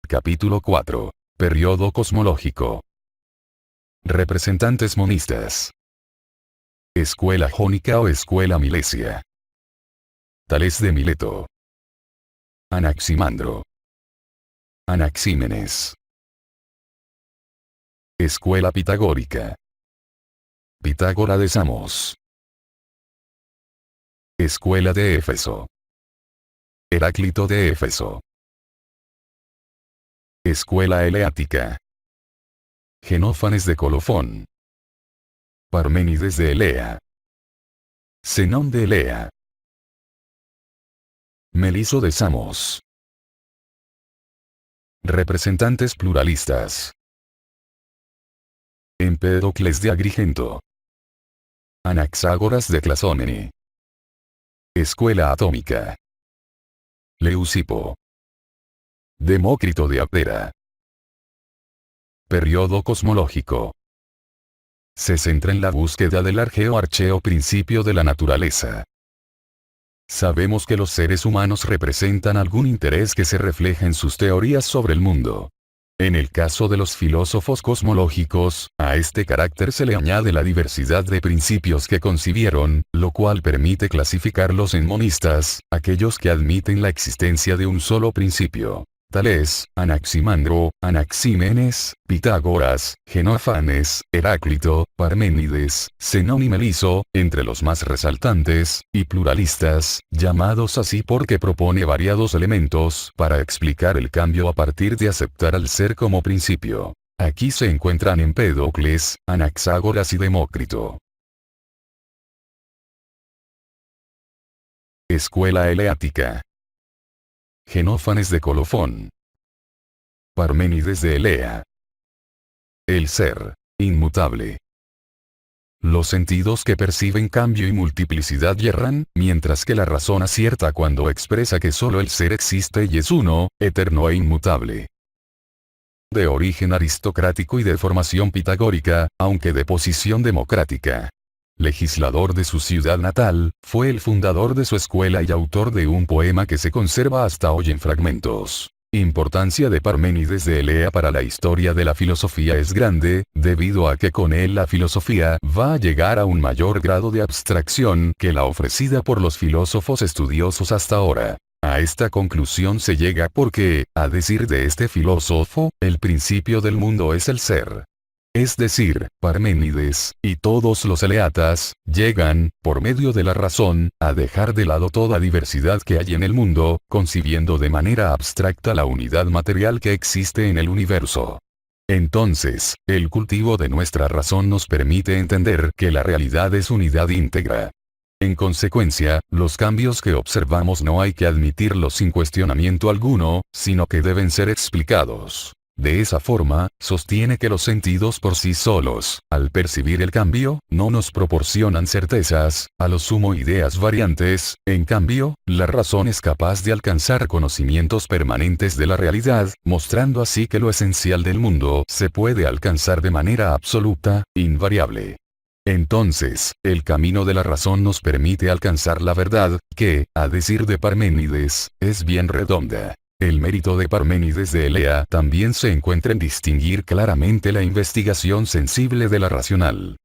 Capítulo 4. Periodo cosmológico. Representantes monistas. Escuela jónica o escuela milesia. Tales de Mileto. Anaximandro. Anaxímenes. Escuela pitagórica. Pitágora de Samos. Escuela de Éfeso. Heráclito de Éfeso. Escuela eleática. Genófanes de Colofón. Parménides de Elea. Zenón de Elea. Meliso de Samos. Representantes pluralistas. Empédocles de Agrigento. Anaxágoras de Clasómene. Escuela atómica. Leucipo. Demócrito de Aptera. Periodo cosmológico. Se centra en la búsqueda del archeo principio de la naturaleza. Sabemos que los seres humanos representan algún interés que se refleja en sus teorías sobre el mundo. En el caso de los filósofos cosmológicos, a este carácter se le añade la diversidad de principios que concibieron, lo cual permite clasificarlos en monistas, aquellos que admiten la existencia de un solo principio. Tales, Anaximandro, Anaxímenes, Pitágoras, Genófanes, Heráclito, Parménides, Zenón y Meliso, entre los más resaltantes, y pluralistas, llamados así porque propone variados elementos para explicar el cambio a partir de aceptar al ser como principio. Aquí se encuentran Empédocles, Anaxágoras y Demócrito. Escuela eleática. Genófanes de Colofón. Parménides de Elea. El ser, inmutable. Los sentidos que perciben cambio y multiplicidad yerran, mientras que la razón acierta cuando expresa que solo el ser existe y es uno, eterno e inmutable. De origen aristocrático y de formación pitagórica, aunque de posición democrática. Legislador de su ciudad natal, fue el fundador de su escuela y autor de un poema que se conserva hasta hoy en fragmentos. Importancia de Parménides de Elea para la historia de la filosofía es grande, debido a que con él la filosofía va a llegar a un mayor grado de abstracción que la ofrecida por los filósofos estudiosos hasta ahora. A esta conclusión se llega porque, a decir de este filósofo, el principio del mundo es el ser. Es decir, Parménides, y todos los eleatas, llegan, por medio de la razón, a dejar de lado toda diversidad que hay en el mundo, concibiendo de manera abstracta la unidad material que existe en el universo. Entonces, el cultivo de nuestra razón nos permite entender que la realidad es unidad íntegra. En consecuencia, los cambios que observamos no hay que admitirlos sin cuestionamiento alguno, sino que deben ser explicados. De esa forma, sostiene que los sentidos por sí solos, al percibir el cambio, no nos proporcionan certezas, a lo sumo ideas variantes, en cambio, la razón es capaz de alcanzar conocimientos permanentes de la realidad, mostrando así que lo esencial del mundo se puede alcanzar de manera absoluta, invariable. Entonces, el camino de la razón nos permite alcanzar la verdad, que, a decir de Parménides, es bien redonda. El mérito de Parménides de Elea también se encuentra en distinguir claramente la investigación sensible de la racional.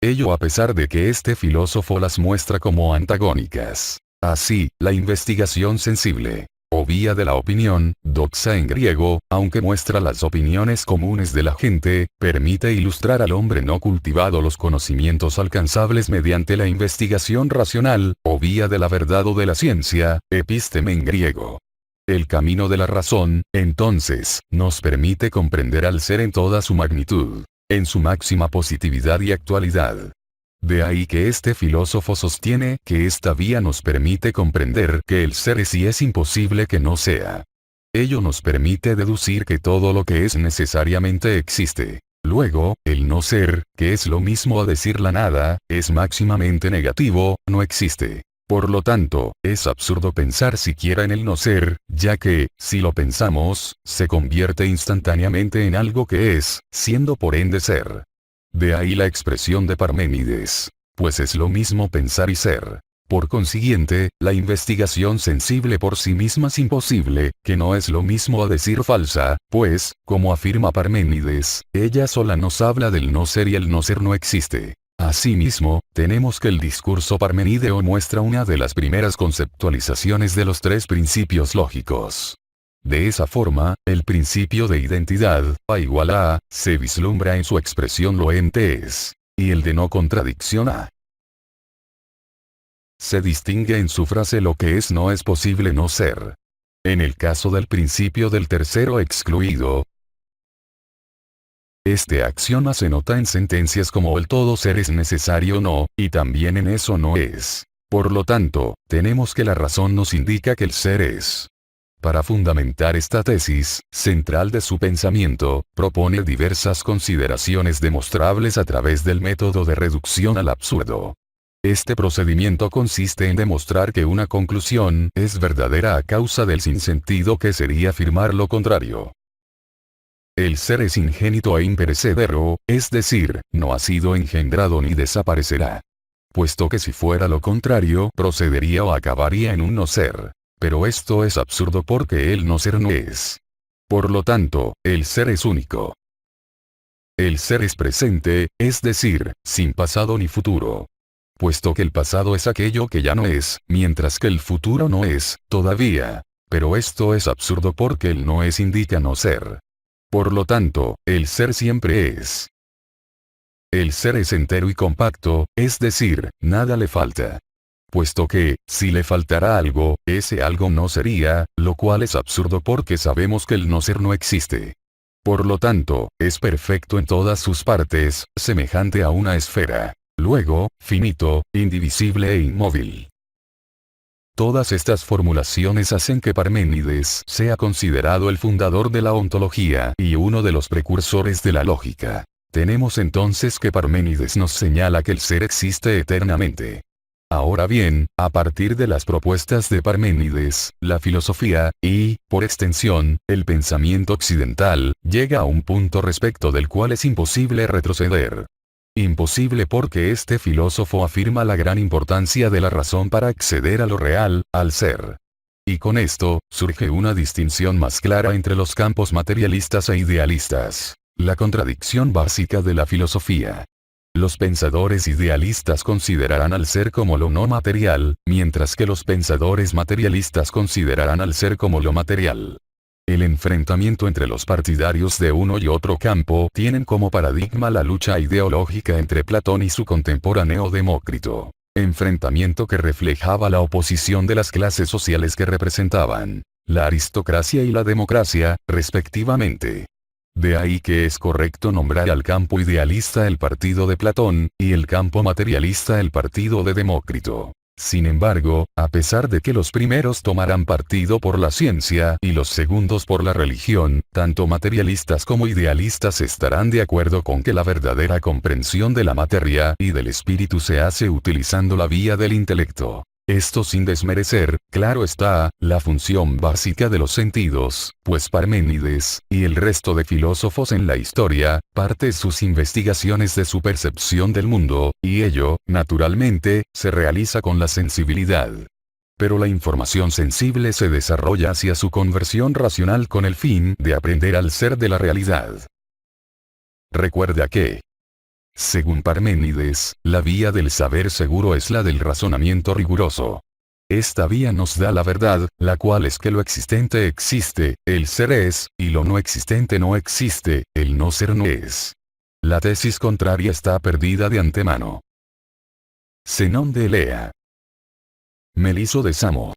Ello a pesar de que este filósofo las muestra como antagónicas. Así, la investigación sensible, o vía de la opinión, doxa en griego, aunque muestra las opiniones comunes de la gente, permite ilustrar al hombre no cultivado los conocimientos alcanzables mediante la investigación racional, o vía de la verdad o de la ciencia, episteme en griego. El camino de la razón, entonces, nos permite comprender al ser en toda su magnitud, en su máxima positividad y actualidad. De ahí que este filósofo sostiene que esta vía nos permite comprender que el ser es y es imposible que no sea. Ello nos permite deducir que todo lo que es necesariamente existe. Luego, el no ser, que es lo mismo a decir la nada, es máximamente negativo, no existe. Por lo tanto, es absurdo pensar siquiera en el no ser, ya que, si lo pensamos, se convierte instantáneamente en algo que es, siendo por ende ser. De ahí la expresión de Parménides, pues es lo mismo pensar y ser. Por consiguiente, la investigación sensible por sí misma es imposible, que no es lo mismo a decir falsa, pues, como afirma Parménides, ella sola nos habla del no ser y el no ser no existe. Asimismo, tenemos que el discurso parmenideo muestra una de las primeras conceptualizaciones de los tres principios lógicos. De esa forma, el principio de identidad, A igual a, se vislumbra en su expresión lo ente es, y el de no contradicción A se distingue en su frase lo que es no es posible no ser. En el caso del principio del tercero excluido, este axioma se nota en sentencias como el todo ser es necesario no, y también en eso no es. Por lo tanto, tenemos que la razón nos indica que el ser es. Para fundamentar esta tesis, central de su pensamiento, propone diversas consideraciones demostrables a través del método de reducción al absurdo. Este procedimiento consiste en demostrar que una conclusión es verdadera a causa del sinsentido que sería afirmar lo contrario. El ser es ingénito e imperecedero, es decir, no ha sido engendrado ni desaparecerá. Puesto que si fuera lo contrario, procedería o acabaría en un no ser. Pero esto es absurdo porque el no ser no es. Por lo tanto, el ser es único. El ser es presente, es decir, sin pasado ni futuro. Puesto que el pasado es aquello que ya no es, mientras que el futuro no es, todavía. Pero esto es absurdo porque el no es indica no ser. Por lo tanto, el ser siempre es. El ser es entero y compacto, es decir, nada le falta. Puesto que, si le faltara algo, ese algo no sería, lo cual es absurdo porque sabemos que el no ser no existe. Por lo tanto, es perfecto en todas sus partes, semejante a una esfera. Luego, finito, indivisible e inmóvil. Todas estas formulaciones hacen que Parménides sea considerado el fundador de la ontología y uno de los precursores de la lógica. Tenemos entonces que Parménides nos señala que el ser existe eternamente. Ahora bien, a partir de las propuestas de Parménides, la filosofía, y, por extensión, el pensamiento occidental, llega a un punto respecto del cual es imposible retroceder. Imposible porque este filósofo afirma la gran importancia de la razón para acceder a lo real, al ser. Y con esto, surge una distinción más clara entre los campos materialistas e idealistas. La contradicción básica de la filosofía. Los pensadores idealistas considerarán al ser como lo no material, mientras que los pensadores materialistas considerarán al ser como lo material. El enfrentamiento entre los partidarios de uno y otro campo tienen como paradigma la lucha ideológica entre Platón y su contemporáneo Demócrito. Enfrentamiento que reflejaba la oposición de las clases sociales que representaban la aristocracia y la democracia, respectivamente. De ahí que es correcto nombrar al campo idealista el partido de Platón, y el campo materialista el partido de Demócrito. Sin embargo, a pesar de que los primeros tomarán partido por la ciencia y los segundos por la religión, tanto materialistas como idealistas estarán de acuerdo con que la verdadera comprensión de la materia y del espíritu se hace utilizando la vía del intelecto. Esto sin desmerecer, claro está, la función básica de los sentidos, pues Parménides, y el resto de filósofos en la historia, parte sus investigaciones de su percepción del mundo, y ello, naturalmente, se realiza con la sensibilidad. Pero la información sensible se desarrolla hacia su conversión racional con el fin de aprender al ser de la realidad. Recuerda que, según Parménides, la vía del saber seguro es la del razonamiento riguroso. Esta vía nos da la verdad, la cual es que lo existente existe, el ser es, y lo no existente no existe, el no ser no es. La tesis contraria está perdida de antemano. Zenón de Elea. Meliso de Samo.